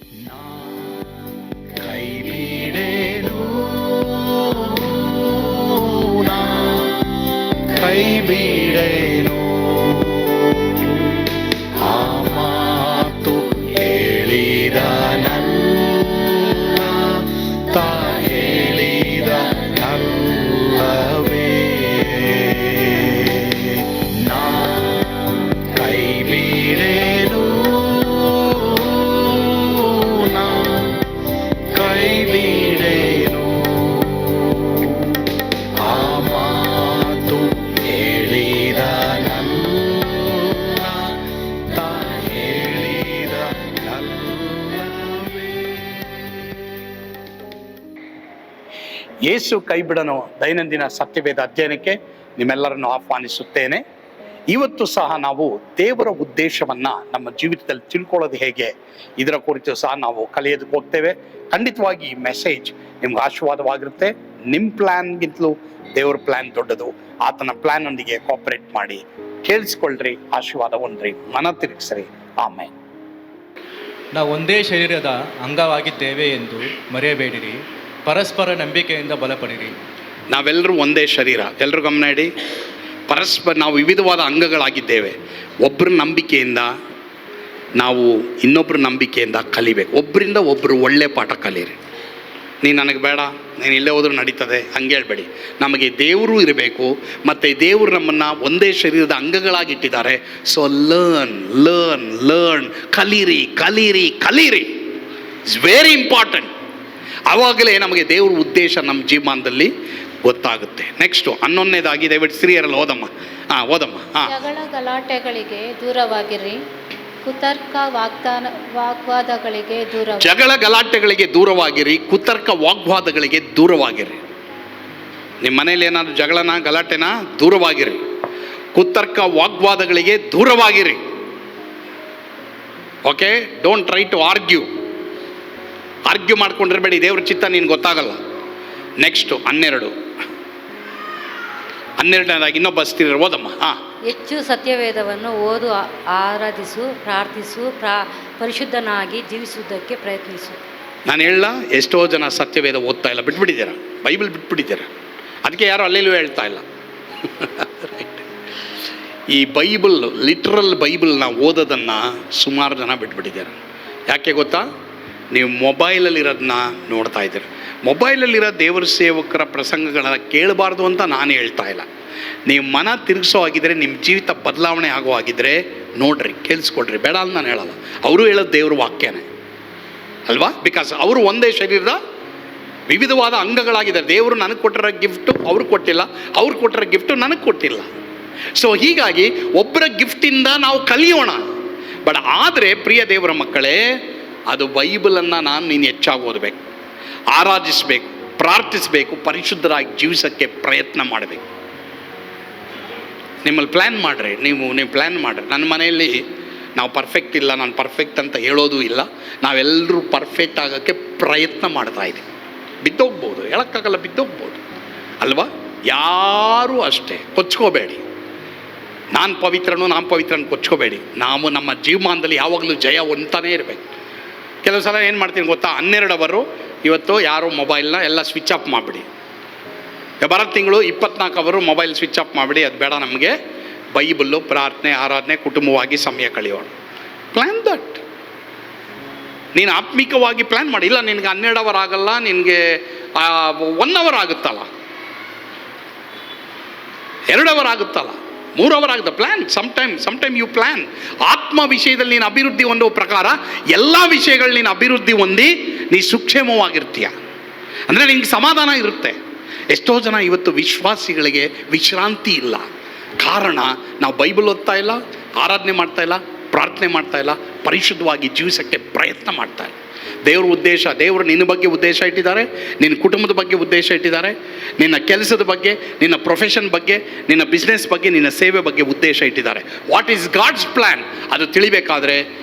ಕೈ ಬಿಡೇನು, ಕೈ ಬಿಡೇನು, ಆ ಮಾತು ಹೇಳಿದ ತಾ ಹೇಳಿದ ನಲ್ಲವೇ. ನಾ ಕೈ ಬಿಡೇನು, ನಾ ಕೈ ಬಿಡೇನು, ಆ ಮಾತು ಹೇಳಿದ ತಾ ಹೇಳಿದ ನಲ್ಲವೇ. ಯೇಸು ಕೈ ಬಿಡನು ದೈನಂದಿನ ಸತ್ಯವೇದ ಅಧ್ಯಯನಕ್ಕೆ ನಿಮ್ಮೆಲ್ಲರನ್ನು ಆಹ್ವಾನಿಸುತ್ತೇನೆ. ಇವತ್ತು ಸಹ ನಾವು ದೇವರ ಉದ್ದೇಶವನ್ನ ನಮ್ಮ ಜೀವಿತದಲ್ಲಿ ತಿಳ್ಕೊಳ್ಳೋದು ಹೇಗೆ, ಇದರ ಕುರಿತು ಸಹ ನಾವು ಕಲಿಯೋದಕ್ಕೆ ಹೋಗ್ತೇವೆ. ಖಂಡಿತವಾಗಿ ಈ ಮೆಸೇಜ್ ನಿಮ್ಗೆ ಆಶೀರ್ವಾದವಾಗಿರುತ್ತೆ. ನಿಮ್ಮ ಪ್ಲ್ಯಾನ್ಗಿಂತಲೂ ದೇವರ ಪ್ಲ್ಯಾನ್ ದೊಡ್ಡದು. ಆತನ ಪ್ಲ್ಯಾನ್ ಒಂದಿಗೆ ಕೋಪರೇಟ್ ಮಾಡಿ ಕೇಳಿಸ್ಕೊಳ್ರಿ, ಆಶೀರ್ವಾದ ಹೊಂದ್ರಿ, ಮನ ತಿರುಗಿಸ್ರಿ. ಆಮೇಲೆ ನಾವು ಒಂದೇ ಶರೀರದ ಅಂಗವಾಗಿದ್ದೇವೆ ಎಂದು ಮರೆಯಬೇಡಿರಿ. ಪರಸ್ಪರ ನಂಬಿಕೆಯಿಂದ ಬಲಪಡಿರಿ. ನಾವೆಲ್ಲರೂ ಒಂದೇ ಶರೀರ. ಎಲ್ಲರೂ ಗಮನ ಇಡಿ. ಪರಸ್ಪರ ನಾವು ವಿವಿಧವಾದ ಅಂಗಗಳಾಗಿದ್ದೇವೆ. ಒಬ್ಬರ ನಂಬಿಕೆಯಿಂದ ನಾವು ಇನ್ನೊಬ್ಬರ ನಂಬಿಕೆಯಿಂದ ಕಲಿಬೇಕು. ಒಬ್ಬರಿಂದ ಒಬ್ಬರು ಒಳ್ಳೆ ಪಾಠ ಕಲೀರಿ. ನೀನು ನನಗೆ ಬೇಡ, ನೀನು ಇಲ್ಲೇ ಹೋದ್ರೂ ನಡೀತದೆ, ಹಂಗೆ ಹೇಳ್ಬೇಡಿ. ನಮಗೆ ದೇವರು ಇರಬೇಕು, ಮತ್ತು ದೇವರು ನಮ್ಮನ್ನು ಒಂದೇ ಶರೀರದ ಅಂಗಗಳಾಗಿಟ್ಟಿದ್ದಾರೆ. ಸೊ ಲರ್ನ್ ಲರ್ನ್ ಲರ್ನ್, ಕಲೀರಿ ಕಲೀರಿ ಕಲೀರಿ. It's very important. ಆವಾಗಲೇ ನಮಗೆ ದೇವ್ರ ಉದ್ದೇಶ ನಮ್ಮ ಜೀವನದಲ್ಲಿ ಗೊತ್ತಾಗುತ್ತೆ. ನೆಕ್ಸ್ಟು 11ನೇದಾಗಿ ದಯವಿಟ್ಟು ಸ್ತ್ರೀಯರಲ್ಲಿ ಓದಮ್ಮ. ಓದಮ್ಮ. ಜಗಳ ಗಲಾಟೆಗಳಿಗೆ ದೂರವಾಗಿರಿ, ಕುತರ್ಕ ವಾಗ್ವಾದಗಳಿಗೆ ದೂರವಾಗಿರಿ. ಜಗಳ ಗಲಾಟೆಗಳಿಗೆ ದೂರವಾಗಿರಿ, ಕುತರ್ಕ ವಾಗ್ವಾದಗಳಿಗೆ ದೂರವಾಗಿರಿ. ನಿಮ್ಮ ಮನೇಲಿ ಏನಾದರೂ ಜಗಳನ ಗಲಾಟೆನ ದೂರವಾಗಿರಿ. ಕುತರ್ಕ ವಾಗ್ವಾದಗಳಿಗೆ ದೂರವಾಗಿರಿ. Okay, don't try to argue ಮಾಡ್ಕೊಂಡಿರಬೇಡಿ. ದೇವ್ರ ಚಿತ್ತ ನೀನು ಗೊತ್ತಾಗಲ್ಲ. ನೆಕ್ಸ್ಟು 12ನೇದಾಗಿ ಇನ್ನೊಬ್ಬ ಸ್ತ್ರೀಯರು ಓದಮ್ಮ. ಹೆಚ್ಚು ಸತ್ಯವೇದವನ್ನು ಓದು, ಆರಾಧಿಸು, ಪ್ರಾರ್ಥಿಸು, ಪರಿಶುದ್ಧನಾಗಿ ಜೀವಿಸುವುದಕ್ಕೆ ಪ್ರಯತ್ನಿಸು. ನಾನು ಹೇಳ, ಎಷ್ಟೋ ಜನ ಸತ್ಯವೇದ ಓದ್ತಾ ಇಲ್ಲ, ಬಿಟ್ಬಿಟ್ಟಿದ್ದೀರ, ಬೈಬಲ್ ಬಿಟ್ಬಿಟ್ಟಿದ್ದೀರ. ಅದಕ್ಕೆ ಯಾರು ಅಲ್ಲೆಲ್ಲೂ ಹೇಳ್ತಾ ಇಲ್ಲ. ಈ ಬೈಬಲ್, ಲಿಟ್ರಲ್ ಬೈಬಲ್ನ ಓದೋದನ್ನು ಸುಮಾರು ಜನ ಬಿಟ್ಬಿಟ್ಟಿದ್ದಾರೆ. ಯಾಕೆ ಗೊತ್ತಾ? ನೀವು ಮೊಬೈಲಲ್ಲಿರೋದನ್ನ ನೋಡ್ತಾ ಇದ್ದೀರಿ. ಮೊಬೈಲಲ್ಲಿರೋ ದೇವರ ಸೇವಕರ ಪ್ರಸಂಗಗಳನ್ನು ಕೇಳಬಾರ್ದು ಅಂತ ನಾನು ಹೇಳ್ತಾ ಇಲ್ಲ. ನೀವು ಮನ ತಿರುಗಿಸೋ ಆಗಿದ್ದರೆ, ನಿಮ್ಮ ಜೀವಿತ ಬದಲಾವಣೆ ಆಗೋ ಆಗಿದ್ದರೆ ನೋಡ್ರಿ, ಕೇಳಿಸ್ಕೊಡ್ರಿ. ಬೇಡ ಅಂತ ನಾನು ಹೇಳಲ್ಲ. ಅವರು ಹೇಳೋದು ದೇವ್ರ ವಾಕ್ಯನೇ ಅಲ್ವಾ? ಬಿಕಾಸ್ ಅವರು ಒಂದೇ ಶರೀರದ ವಿವಿಧವಾದ ಅಂಗಗಳಾಗಿದ್ದಾರೆ. ದೇವರು ನನಗೆ ಕೊಟ್ಟಿರೋ ಗಿಫ್ಟು ಅವ್ರಿಗೆ ಕೊಟ್ಟಿಲ್ಲ, ಅವ್ರು ಕೊಟ್ಟಿರೋ ಗಿಫ್ಟು ನನಗೆ ಕೊಟ್ಟಿಲ್ಲ. ಸೊ ಹೀಗಾಗಿ ಒಬ್ಬರ ಗಿಫ್ಟಿಂದ ನಾವು ಕಲಿಯೋಣ. ಬಟ್ ಆದರೆ ಪ್ರಿಯ ದೇವರ ಮಕ್ಕಳೇ, ಅದು ಬೈಬಲನ್ನು ನೀನು ಹೆಚ್ಚಾಗಿ ಓದಬೇಕು, ಆರಾಧಿಸಬೇಕು, ಪ್ರಾರ್ಥಿಸಬೇಕು, ಪರಿಶುದ್ಧರಾಗಿ ಜೀವಿಸೋಕ್ಕೆ ಪ್ರಯತ್ನ ಮಾಡಬೇಕು. ನಿಮ್ಮಲ್ಲಿ ಪ್ಲ್ಯಾನ್ ಮಾಡಿರಿ. ನೀವು ಪ್ಲ್ಯಾನ್ ಮಾಡಿರಿ. ನನ್ನ ಮನೆಯಲ್ಲಿ ನಾವು ಪರ್ಫೆಕ್ಟ್ ಇಲ್ಲ, ನಾನು ಪರ್ಫೆಕ್ಟ್ ಅಂತ ಹೇಳೋದು ಇಲ್ಲ. ನಾವೆಲ್ಲರೂ ಪರ್ಫೆಕ್ಟ್ ಆಗೋಕ್ಕೆ ಪ್ರಯತ್ನ ಮಾಡ್ತಾ ಇದ್ದೀವಿ. ಬಿದ್ದೋಗ್ಬೋದು, ಹೇಳೋಕ್ಕಾಗಲ್ಲ, ಬಿದ್ದೋಗ್ಬೋದು ಅಲ್ವಾ? ಯಾರೂ ಅಷ್ಟೇ ಕೊಚ್ಕೋಬೇಡಿ. ನಾನು ಪವಿತ್ರನ ಕೊಚ್ಕೋಬೇಡಿ. ನಾವು ನಮ್ಮ ಜೀವಮಾನದಲ್ಲಿ ಯಾವಾಗಲೂ ಜಯ ಹೊಂದ್ತಾನೇ ಇರಬೇಕು. ಕೆಲವು ಸಲ ಏನು ಮಾಡ್ತೀನಿ ಗೊತ್ತಾ? 12 ಅವರು ಇವತ್ತು ಯಾರು ಮೊಬೈಲ್ನ ಎಲ್ಲ ಸ್ವಿಚ್ ಆಫ್ ಮಾಡಿಬಿಡಿ. ಬರೋ ತಿಂಗಳು 24 ಅವರು ಮೊಬೈಲ್ ಸ್ವಿಚ್ ಆಫ್ ಮಾಡಿಬಿಡಿ. ಅದು ಬೇಡ ನಮಗೆ. ಬೈಬಲ್ಲು, ಪ್ರಾರ್ಥನೆ, ಆರಾಧನೆ, ಕುಟುಂಬವಾಗಿ ಸಮಯ ಕಳೆಯೋಣ. Plan that. ನೀನು ಆತ್ಮಿಕವಾಗಿ ಪ್ಲ್ಯಾನ್ ಮಾಡಿ. ಇಲ್ಲ ನಿನಗೆ 12 ಅವರ್ ಆಗಲ್ಲ, ನಿನಗೆ 1 ಅವರ್ ಆಗುತ್ತಲ್ಲ, 2 ಅವರ್ ಆಗುತ್ತಲ್ಲ, 3 ಅವರ್ ಆಗುತ್ತೆ. ಪ್ಲ್ಯಾನ್. Sometime you plan. ಆತ್ಮ ವಿಷಯದಲ್ಲಿ ನೀನು ಅಭಿವೃದ್ಧಿ ಹೊಂದೋ ಪ್ರಕಾರ ಎಲ್ಲ ವಿಷಯಗಳು ನೀನು ಅಭಿವೃದ್ಧಿ ಹೊಂದಿ ನೀ ಸುಕ್ಷೇಮವಾಗಿರ್ತೀಯ. ಅಂದರೆ ನಿಂಗೆ ಸಮಾಧಾನ ಇರುತ್ತೆ. ಎಷ್ಟೋ ಜನ ಇವತ್ತು ವಿಶ್ವಾಸಿಗಳಿಗೆ ವಿಶ್ರಾಂತಿ ಇಲ್ಲ. ಕಾರಣ ನಾವು ಬೈಬಲ್ ಓದ್ತಾ ಇಲ್ಲ, ಆರಾಧನೆ ಮಾಡ್ತಾ ಇಲ್ಲ, ಪ್ರಾರ್ಥನೆ ಮಾಡ್ತಾ ಇಲ್ಲ, ಪರಿಶುದ್ಧವಾಗಿ ಜೀವಿಸೋಕ್ಕೆ ಪ್ರಯತ್ನ ಮಾಡ್ತಾ ಇಲ್ಲ. ದೇವ್ರ ಉದ್ದೇಶ, ದೇವರು ನಿನ್ನ ಬಗ್ಗೆ ಉದ್ದೇಶ ಇಟ್ಟಿದ್ದಾರೆ, ನಿನ್ನ ಕುಟುಂಬದ ಬಗ್ಗೆ ಉದ್ದೇಶ ಇಟ್ಟಿದ್ದಾರೆ, ನಿನ್ನ ಕೆಲಸದ ಬಗ್ಗೆ, ನಿನ್ನ ಪ್ರೊಫೆಷನ್ ಬಗ್ಗೆ, ನಿನ್ನ ಬಿಸ್ನೆಸ್ ಬಗ್ಗೆ, ನಿನ್ನ ಸೇವೆ ಬಗ್ಗೆ ಉದ್ದೇಶ ಇಟ್ಟಿದ್ದಾರೆ. ವಾಟ್ ಈಸ್ ಗಾಡ್ಸ್ ಪ್ಲ್ಯಾನ್ ಅದು ತಿಳಿಬೇಕಾದ್ರೆ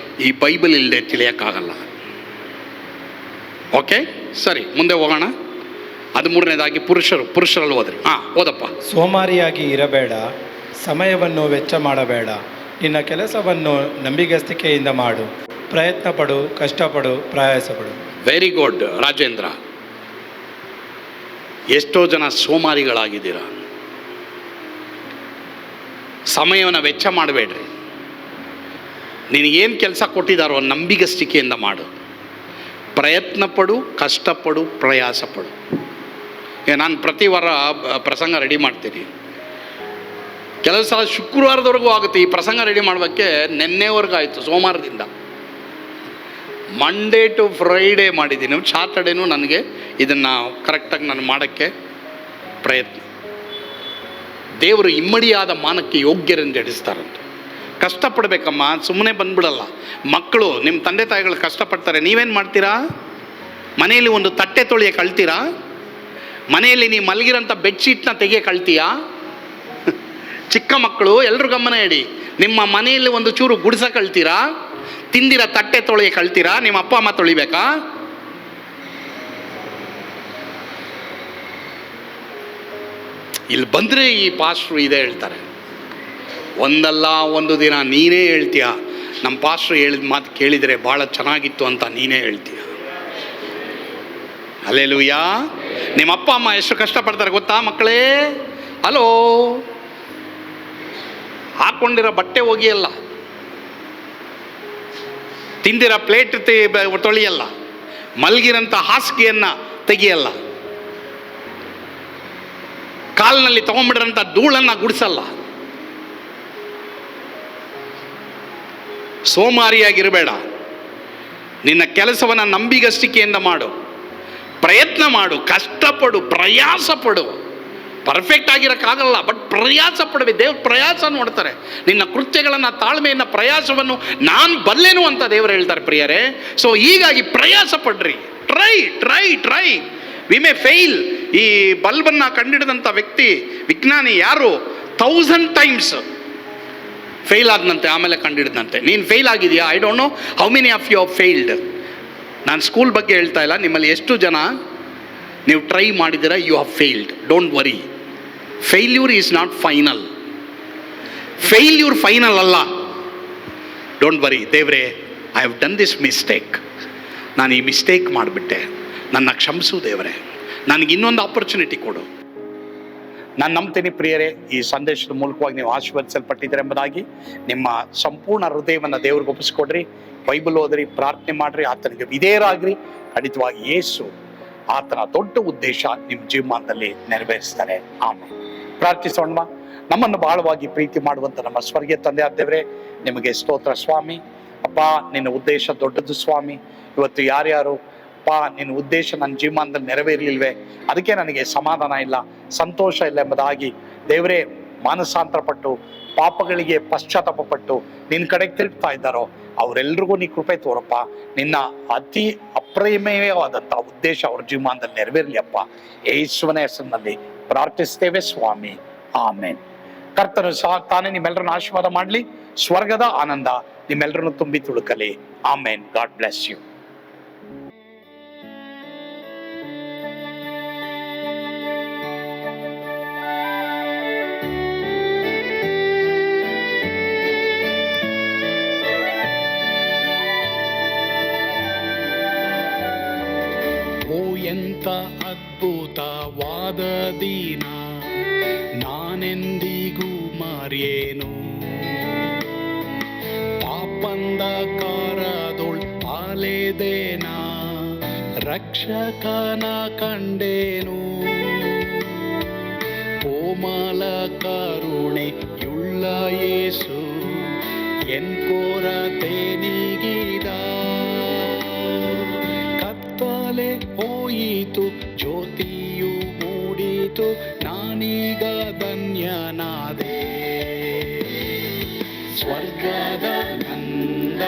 ಈ ಬೈಬಲ್ ಇಲ್ಲದೆ ತಿಳಿಯೋಕ್ಕಾಗಲ್ಲ. ಓಕೆ, ಸರಿ, ಮುಂದೆ ಹೋಗೋಣ. 13ನೇದಾಗಿ ಪುರುಷರಲ್ಲಿ ಹೋದ್ರಿ. ಓದಪ್ಪ. ಸೋಮಾರಿಯಾಗಿ ಇರಬೇಡ, ಸಮಯವನ್ನು ವೆಚ್ಚ ಮಾಡಬೇಡ, ನಿನ್ನ ಕೆಲಸವನ್ನು ನಂಬಿಗಸ್ತಿಕೆಯಿಂದ ಮಾಡು. ಪ್ರಯತ್ನ ಪಡು, ಕಷ್ಟಪಡು, ಪ್ರಯಾಸಪಡು. Very good Rajendra. ಎಷ್ಟೋ ಜನ ಸೋಮಾರಿಗಳಾಗಿದ್ದೀರ. ಸಮಯವನ್ನು ವೆಚ್ಚ ಮಾಡಬೇಡ್ರಿ. ನಿನಗೇನು ಕೆಲಸ ಕೊಟ್ಟಿದ್ದಾರೋ ನಂಬಿಗಸ್ತಿಕೆಯಿಂದ ಮಾಡು. ಪ್ರಯತ್ನ ಪಡು, ಕಷ್ಟಪಡು, ಪ್ರಯಾಸ ಪಡು. ನಾನು ಪ್ರತಿ ವಾರ ಪ್ರಸಂಗ ರೆಡಿ ಮಾಡ್ತೀನಿ. ಕೆಲವು ಸಲ ಶುಕ್ರವಾರದವರೆಗೂ ಆಗುತ್ತೆ ಈ ಪ್ರಸಂಗ ರೆಡಿ ಮಾಡೋಕ್ಕೆ. ನೆನ್ನೆವರೆಗೂ ಆಯಿತು, ಸೋಮವಾರದಿಂದ. ಮಂಡೇ ಟು ಫ್ರೈಡೇ ಮಾಡಿದ್ದೀನಿ. ಸಾಟರ್ಡೇನೂ ನನಗೆ ಇದನ್ನು ಕರೆಕ್ಟಾಗಿ ನಾನು ಮಾಡೋಕ್ಕೆ ಪ್ರಯತ್ನ. ದೇವರು ಇಮ್ಮಡಿಯಾದ ಮಾನಕ್ಕೆ ಯೋಗ್ಯರೆಂದು ಎಡಿಸ್ತಾರಂತೆ. ಕಷ್ಟಪಡಬೇಕಮ್ಮ, ಸುಮ್ಮನೆ ಬಂದ್ಬಿಡಲ್ಲ. ಮಕ್ಕಳು, ನಿಮ್ಮ ತಂದೆ ತಾಯಿಗಳು ಕಷ್ಟಪಡ್ತಾರೆ, ನೀವೇನು ಮಾಡ್ತೀರಾ? ಮನೆಯಲ್ಲಿ ಒಂದು ತಟ್ಟೆ ತೊಳೆಯ ಕಳ್ತೀರಾ? ಮನೆಯಲ್ಲಿ ನೀವು ಮಲಗಿರೋಂಥ ಬೆಡ್ಶೀಟ್ನ ತೆಗೆಯ ಕಳ್ತೀಯಾ? ಚಿಕ್ಕ ಮಕ್ಕಳು ಎಲ್ಲರೂ ಗಮನ ಇಡಿ. ನಿಮ್ಮ ಮನೆಯಲ್ಲಿ ಒಂದು ಚೂರು ಗುಡಿಸ ಕಳ್ತೀರಾ? ತಿಂದಿರ ತಟ್ಟೆ ತೊಳೆಯ ಕಳ್ತೀರಾ? ನಿಮ್ಮ ಅಪ್ಪ ಅಮ್ಮ ತೊಳಿಬೇಕಾ? ಇಲ್ಲಿ ಬಂದರೆ ಈ ಪಾಸ್ಟ್ರು ಇದೇ ಹೇಳ್ತಾರೆ. ಒಂದಲ್ಲ ಒಂದು ದಿನ ನೀನೇ ಹೇಳ್ತೀಯ, ನಮ್ಮ ಪಾಸ್ಟ್ರು ಹೇಳಿದ ಮಾತು ಕೇಳಿದರೆ ಭಾಳ ಚೆನ್ನಾಗಿತ್ತು ಅಂತ ನೀನೇ ಹೇಳ್ತೀಯ. ಹಲ್ಲೆಲೂಯಾ. ನಿಮ್ಮ ಅಪ್ಪ ಅಮ್ಮ ಎಷ್ಟು ಕಷ್ಟಪಡ್ತಾರೆ ಗೊತ್ತಾ ಮಕ್ಕಳೇ? ಹಲೋ, ಹಾಕ್ಕೊಂಡಿರೋ ಬಟ್ಟೆ ಒಗೆಯಲ್ಲ, ತಿಂದಿರೋ ಪ್ಲೇಟ್ ತೊಳೆಯಲ್ಲ, ಮಲಗಿರೋಂಥ ಹಾಸಿಗೆಯನ್ನು ತೆಗಿಯಲ್ಲ, ಕಾಲಿನಲ್ಲಿ ತೊಗೊಂಡ್ಬಿಡ್ರಂಥ ಧೂಳನ್ನು ಗುಡಿಸಲ್ಲ. ಸೋಮಾರಿಯಾಗಿರಬೇಡ. ನಿನ್ನ ಕೆಲಸವನ್ನು ನಂಬಿಗಸ್ತಿಕೆಯಿಂದ ಮಾಡು, ಪ್ರಯತ್ನ ಮಾಡು, ಕಷ್ಟಪಡು, ಪ್ರಯಾಸ ಪಡು. ಪರ್ಫೆಕ್ಟ್ ಆಗಿರೋಕ್ಕಾಗಲ್ಲ, ಬಟ್ ಪ್ರಯಾಸ ಪಡಬೇಕು. ದೇವ್ರ ಪ್ರಯಾಸ ನೋಡ್ತಾರೆ. ನಿನ್ನ ಕೃತ್ಯಗಳನ್ನು, ತಾಳ್ಮೆಯನ್ನು, ಪ್ರಯಾಸವನ್ನು ನಾನು ಬಲ್ಲೆನು ಅಂತ ದೇವರು ಹೇಳ್ತಾರೆ ಪ್ರಿಯರೇ. ಸೊ ಹೀಗಾಗಿ ಪ್ರಯಾಸ ಪಡ್ರಿ. Try try try. We may fail. ಈ ಬಲ್ಬನ್ನು ಕಂಡಿಡಿದಂಥ ವ್ಯಕ್ತಿ, ವಿಜ್ಞಾನಿ ಯಾರು, 1000 times ಫೇಲ್ ಆದನಂತೆ, ಆಮೇಲೆ ಕಂಡಿಡಿದಂತೆ. ನೀನು ಫೇಲ್ ಆಗಿದೆಯಾ? I don't know how many of you are failed. ನಾನು ಸ್ಕೂಲ್ ಬಗ್ಗೆ ಹೇಳ್ತಾ ಇಲ್ಲ. ನಿಮ್ಮಲ್ಲಿ ಎಷ್ಟು ಜನ ನೀವು ಟ್ರೈ ಮಾಡಿದ್ದೀರಾ? You have failed. Don't worry. Failure is not final. Failure final ಅಲ್ಲ. Don't worry. ದೇವ್ರೆ, I have done this mistake. ನಾನು ಈ ಮಿಸ್ಟೇಕ್ ಮಾಡಿಬಿಟ್ಟೆ, ನನ್ನ ಕ್ಷಮಿಸು ದೇವರೇ, ನನಗೆ ಇನ್ನೊಂದು ಆಪರ್ಚುನಿಟಿ ಕೊಡು. ನಾನು ನಂಬ್ತೀನಿ ಪ್ರಿಯರೇ, ಈ ಸಂದೇಶದ ಮೂಲಕವಾಗಿ ನೀವು ಆಶೀರ್ವದಿಸಲ್ಪಟ್ಟಿದ್ದೀರ ಎಂಬುದಾಗಿ. ನಿಮ್ಮ ಸಂಪೂರ್ಣ ಹೃದಯವನ್ನು ದೇವ್ರಿಗೆ ಒಪ್ಪಿಸ್ಕೊಡ್ರಿ. ಬೈಬಲ್ ಓದ್ರಿ, ಪ್ರಾರ್ಥನೆ ಮಾಡ್ರಿ, ಆತನಿಗೆ ವಿಧೇಯರಾಗ್ರಿ. ಖಂಡಿತವಾಗಿ ಯೇಸು ಆತನ ದೊಡ್ಡ ಉದ್ದೇಶ ನಿಮ್ಮ ಜೀವಮಾನದಲ್ಲಿ ನೆರವೇರಿಸ್ತಾರೆ. ಆಮೇಲೆ ಪ್ರಾರ್ಥಿಸೋಣ. ನಮ್ಮನ್ನು ಬಹಳವಾಗಿ ಪ್ರೀತಿ ಮಾಡುವಂಥ ನಮ್ಮ ಸ್ವರ್ಗೀಯ ತಂದೆ ಆದ್ದೇವ್ರೆ, ನಿಮಗೆ ಸ್ತೋತ್ರ ಸ್ವಾಮಿ. ಅಪ್ಪ, ನಿನ್ನ ಉದ್ದೇಶ ದೊಡ್ಡದು ಸ್ವಾಮಿ. ಇವತ್ತು ಯಾರ್ಯಾರು ಅಪ್ಪ ನಿನ್ನ ಉದ್ದೇಶ ನನ್ನ ಜೀವಮಾನದಲ್ಲಿ ನೆರವೇರಲಿಲ್ವೇ, ಅದಕ್ಕೆ ನನಗೆ ಸಮಾಧಾನ ಇಲ್ಲ, ಸಂತೋಷ ಇಲ್ಲ ಎಂಬುದಾಗಿ ದೇವರೇ ಮಾನಸಾಂತರಪಟ್ಟು ಪಾಪಗಳಿಗೆ ಪಶ್ಚಾತ್ತಾಪಪಟ್ಟು ನಿನ್ನ ಕಡೆಗೆ ತಿರುಗ್ತಾ ಇದ್ದಾರೋ ಅವರೆಲ್ರಿಗೂ ನೀ ಕೃಪೆ ತೋರಪ್ಪ. ನಿನ್ನ ಅತಿ ಅಪ್ರಮೇಯವಾದಂಥ ಉದ್ದೇಶ ಅವ್ರ ಜೀವಮಾನದಲ್ಲಿ ನೆರವೇರಲಿ ಅಪ್ಪ. ಯೇಸುವಿನ ಹೆಸರಿನಲ್ಲಿ ಪ್ರಾರ್ಥಿಸ್ತೇವೆ ಸ್ವಾಮಿ. ಆಮೇನ್. ಕರ್ತನು ಸಹ ತಾನೇ ನಿಮ್ಮೆಲ್ಲರನ್ನ ಆಶೀರ್ವಾದ ಮಾಡಲಿ. ಸ್ವರ್ಗದ ಆನಂದ ನಿಮ್ಮೆಲ್ಲರನ್ನು ತುಂಬಿ ತುಳುಕಲಿ. ಆಮೇನ್. God bless you. ಎಂತ ಅದ್ಭುತವಾದ ದಿನ, ನಾನೆಂದಿಗೂ ಮರೆಯೇನು. ಪಾಪಂಧಕಾರದೊಳ್ ಅಲೆದೇನ, ರಕ್ಷಕನ ಕಂಡೇನು. ಕೋಮಲ ಕರುಣೆಯುಳ್ಳ ಯೇಸು ಎನ್ ಕೊರತೆ ನೀಗಿದ. ಕತ್ತಲೆ ಹೋಯಿತು, ಜ್ಯೋತಿಯು ಮೂಡಿತು, ನಾನೀಗ ಧನ್ಯನಾದೆ. ಸ್ವರ್ಗದ ನಂದ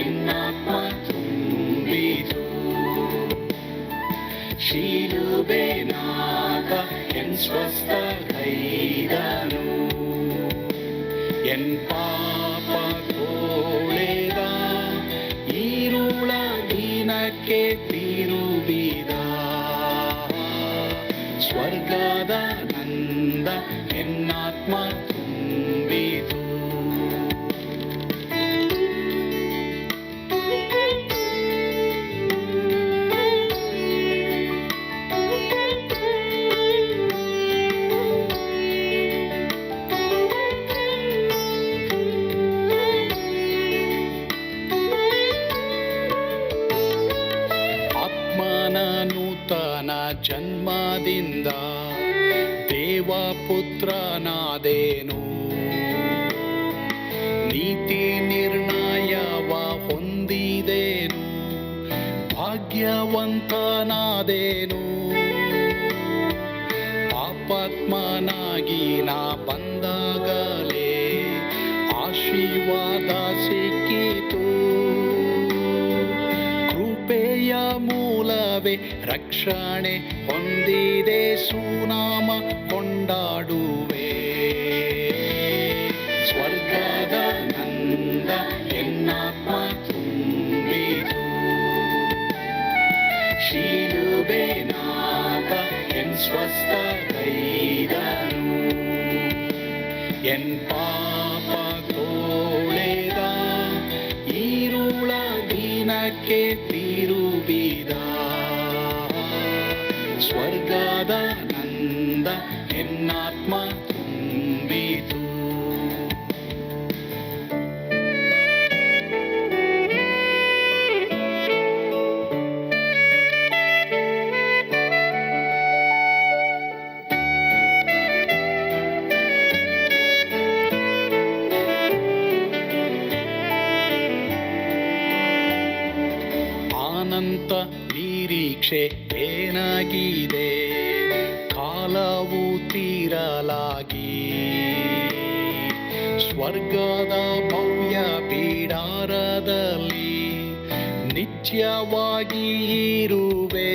ಎನ್ನಾತ್ಮ ತುಂಬಿತು. ಶಿಲುಬೆನಾದ ಎನ್ ಸ್ವಸ್ಥ ಕೈದನು. ಎನ್ ಪಾಪ ತೋಳೆದ, ಈರುಳ ದಿನಕ್ಕೆ ತಿರುಗಿದ. ಸ್ವರ್ಗದ ನಂದ ಎನ್ನಾತ್ಮ ತುಂಬಿತು. ಜನ್ಮದಿಂದ ದೇವಪುತ್ರನಾದೇನು. ನೀತಿ ನಿರ್ಣಯವ ಹೊಂದಿದೇನು, ಭಾಗ್ಯವಂತನಾದೇನು. ಪಾಪಾತ್ಮನಾಗಿ ನಾ ಬಂದಾಗಲೇ ಆಶೀರ್ವಾದ ಸಿಕ್ಕಿತು. ಕೃಪೆಯ ಮೂಲವೇ ರಕ್ಷಣೆ ಹೊಂದಿದೆ, ಸುನಾಮ ಕೊಂಡಾಡುವೆ. ಸ್ವರ್ಗದ ನಂದ ಎನ್ನಾತ್ಮ ತುಂಬಿತು. ಶಿಲುಬೆನಾಥ ಎನ್ ಸ್ವಸ್ಥಗೈದನು. ಎನ್ ಪಾಪ ತೋಳೆದ, ಈರುಳ ದಿನಕ್ಕೆ ತಿರುಗಿದ. ಸ್ವರ್ಗದ ನಂದ ಎನ್ನಾತ್ಮ ತುಂಬಿತು. ಅನಂತ ನಿರೀಕ್ಷೆ ಏನಾಗಿದೆ, ಕಾಲವು ತೀರಲಾಗಿ. ಸ್ವರ್ಗದ ಭವ್ಯ ಪೀಡಾರದಲ್ಲಿ ನಿತ್ಯವಾಗಿ ಇರುವೆ.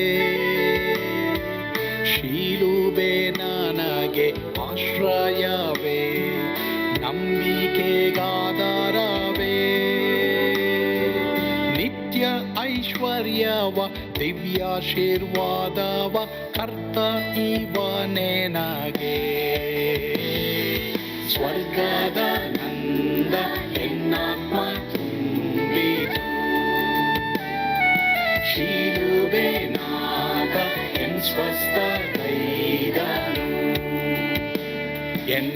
ಶಿಲುಬೆ ನನಗೆ ಆಶ್ರಯವೇ, ನಂಬಿಕೆಗಾಧಾರವೇ. ನಿತ್ಯ ಐಶ್ವರ್ಯವ ದಿವ್ಯಾಶೀರ್ವಾದವ ಕರ್ತ ಇವನೇ ನಗೆ. ಸ್ವರ್ಗದ ನಂದ ಎನ್ನಾತ್ಮ ತುಂಬಿತು. ಶಿಲುಬೆನಾಥ ಎನ್ ಸ್ವಸ್ಥಗೈದನು. ಎನ್